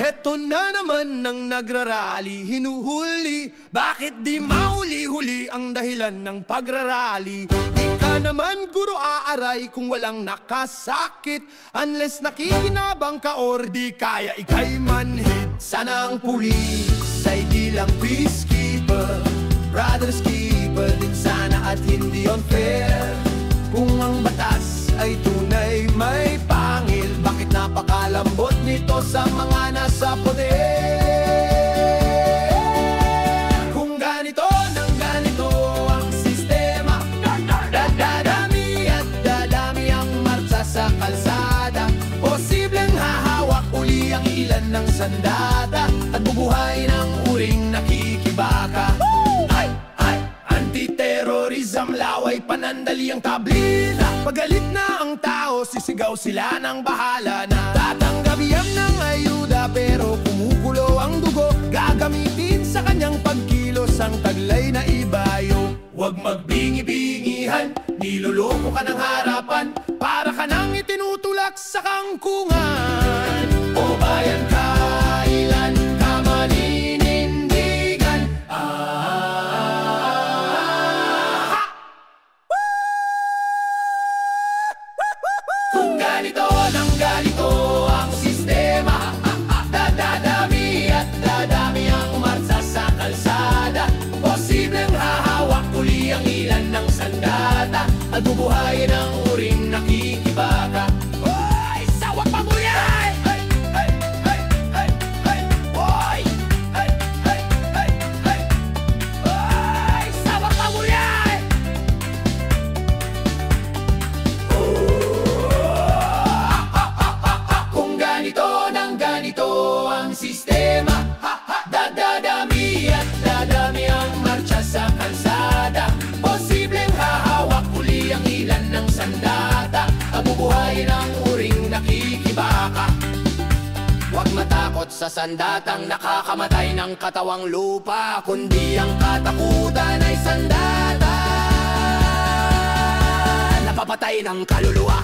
Heto na naman ang nagrarally, hinuhuli. Bakit di mahuli-huli ang dahilan ng pagrarally? Di ka naman guro aaray kung walang nakasakit, unless nakikinabang ka or di kaya ika'y manhid. Sana ang pulis ay di lang peacekeeper, brother's keeper din sana at hindi unfair. Kung ang batas ay tunay may pangil, bakit napakalambot nito sa mga nasa poder? Kung ganito nang ganito ang sistema, dadadami at dadami ang marcha sa kalsada. Posibleng hahawak uli ang ilan ng sandata at bubuhay ng uring nakikibaka. Anti-terrorism, laway, panandali ang tablita. Pagalit na ang tao, sisigaw sila ng bahala na. Tatanggapin ng ayuda pero kumukulo ang dugo. Gagamitin sa kanyang pagkilos ang taglay na ibayo. Huwag magbingi-bingihan, niloloko ka ng harapan, para ka nang itinutulak sa kangkungan. O bayan, kailan ka maninindigan? Kung ganito nang ganito ang sistema, dadadami at dadami ang marcha sa kalsada. Posibleng hahawak uli ang ilan ng sandata at bubuhayin ang uring nakikibaka. Hoy! Sawak pa mo yan! Hoy! Sawak pa mo yan! Kung ganito nang ganito ang sistema, dadadami at dadami ang marcha sa kalsada. Posibleng hahawak uli ang ilan ng sandata at bubuhayin ang uring nakikibaka. Huwag matakot sa sandatang nakakamatay ng katawang lupa, kundi ang katakutan ay sandata napapatay ng kaluluwa.